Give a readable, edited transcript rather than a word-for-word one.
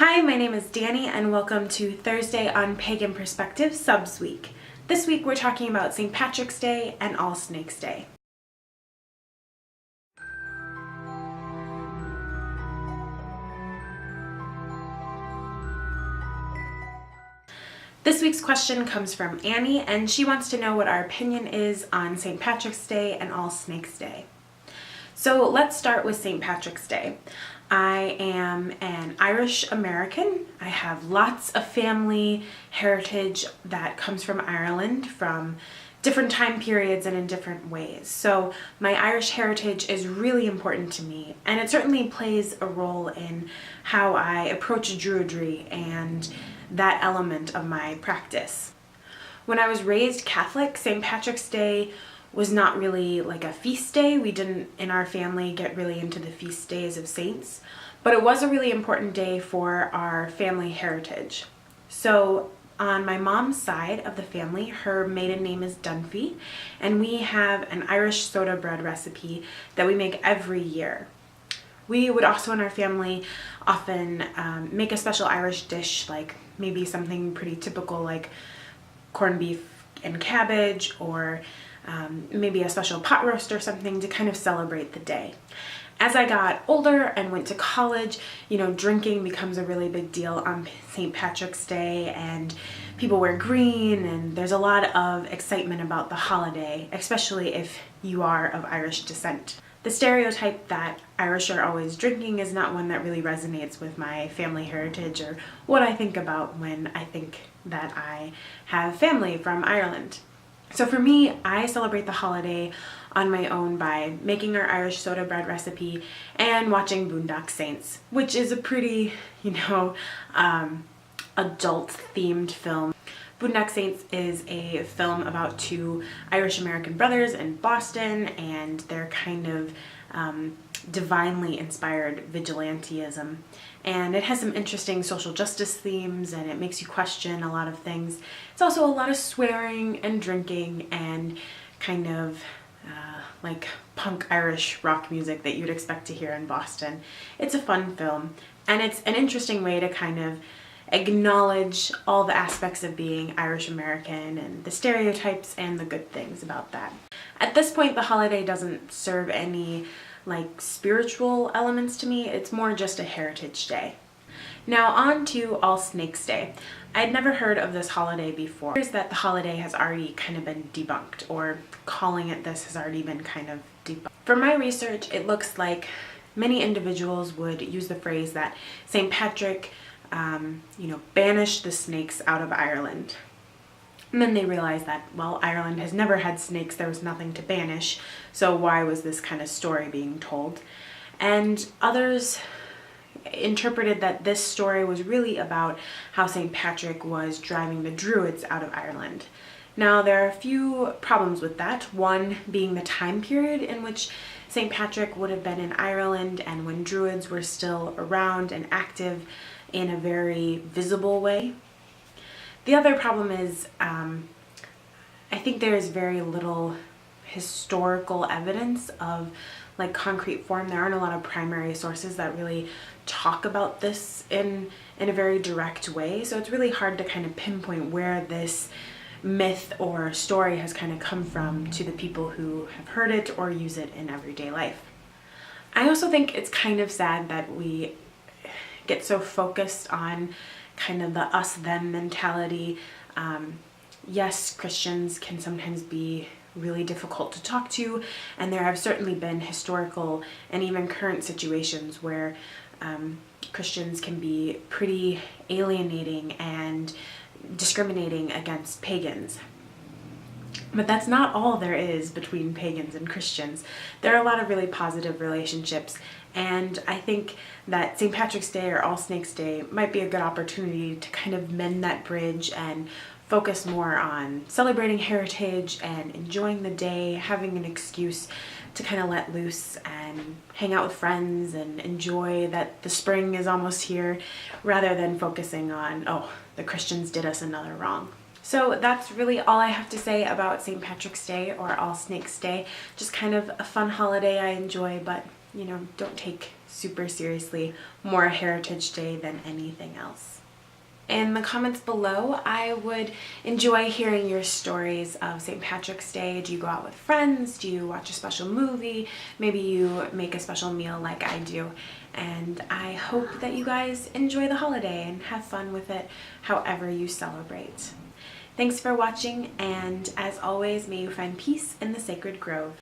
Hi, my name is Danny and welcome to Thursday on Pagan Perspective Subs Week. This week we're talking about St. Patrick's Day and All Snakes Day. This week's question comes from Annie and she wants to know what our opinion is on St. Patrick's Day and All Snakes Day. So let's start with St. Patrick's Day. I am an Irish American. I have lots of family heritage that comes from Ireland from different time periods and in different ways. So my Irish heritage is really important to me, and it certainly plays a role in how I approach Druidry and that element of my practice. When I was raised Catholic, St. Patrick's Day was not really like a feast day. We didn't, in our family, get really into the feast days of saints, but it was a really important day for our family heritage. So on my mom's side of the family, her maiden name is Dunphy, and we have an Irish soda bread recipe that we make every year. We would also in our family often make a special Irish dish, like maybe something pretty typical like corned beef and cabbage, or maybe a special pot roast or something to kind of celebrate the day. As I got older and went to college, drinking becomes a really big deal on St. Patrick's Day, and people wear green, and there's a lot of excitement about the holiday, especially if you are of Irish descent. The stereotype that Irish are always drinking is not one that really resonates with my family heritage or what I think about when I think that I have family from Ireland. So for me, I celebrate the holiday on my own by making our Irish soda bread recipe and watching Boondock Saints, which is a pretty, adult-themed film. Boondock Saints is a film about two Irish American brothers in Boston and their kind of divinely inspired vigilantism. And it has some interesting social justice themes, and it makes you question a lot of things. It's also a lot of swearing and drinking and kind of like punk Irish rock music that you'd expect to hear in Boston. It's a fun film, and it's an interesting way to kind of acknowledge all the aspects of being Irish American and the stereotypes and the good things about that. At this point, the holiday doesn't serve any like spiritual elements to me. It's more just a heritage day. Now on to All Snakes Day. I'd never heard of this holiday before. It's that the holiday has already kind of been debunked, or calling it this has already been kind of debunked. From my research, it looks like many individuals would use the phrase that St. Patrick banished the snakes out of Ireland. And then they realized that, well, Ireland has never had snakes, there was nothing to banish, so why was this kind of story being told? And others interpreted that this story was really about how St. Patrick was driving the Druids out of Ireland. Now, there are a few problems with that, one being the time period in which St. Patrick would have been in Ireland and when Druids were still around and active in a very visible way. The other problem is I think there is very little historical evidence of like concrete form. There aren't a lot of primary sources that really talk about this in a very direct way, so it's really hard to kind of pinpoint where this myth or story has kind of come from to the people who have heard it or use it in everyday life. I also think it's kind of sad that we get so focused on kind of the us-them mentality. Yes, Christians can sometimes be really difficult to talk to, and there have certainly been historical and even current situations where Christians can be pretty alienating and discriminating against pagans. But that's not all there is between pagans and Christians. There are a lot of really positive relationships, and I think that St. Patrick's Day or All Snakes Day might be a good opportunity to kind of mend that bridge and focus more on celebrating heritage and enjoying the day, having an excuse to kind of let loose and hang out with friends and enjoy that the spring is almost here, rather than focusing on, oh, the Christians did us another wrong. So that's really all I have to say about St. Patrick's Day or All Snakes Day. Just kind of a fun holiday I enjoy, but don't take super seriously more Heritage Day than anything else. In the comments below, I would enjoy hearing your stories of St. Patrick's Day. Do you go out with friends? Do you watch a special movie? Maybe you make a special meal like I do. And I hope that you guys enjoy the holiday and have fun with it however you celebrate. Thanks for watching, and as always, may you find peace in the sacred grove.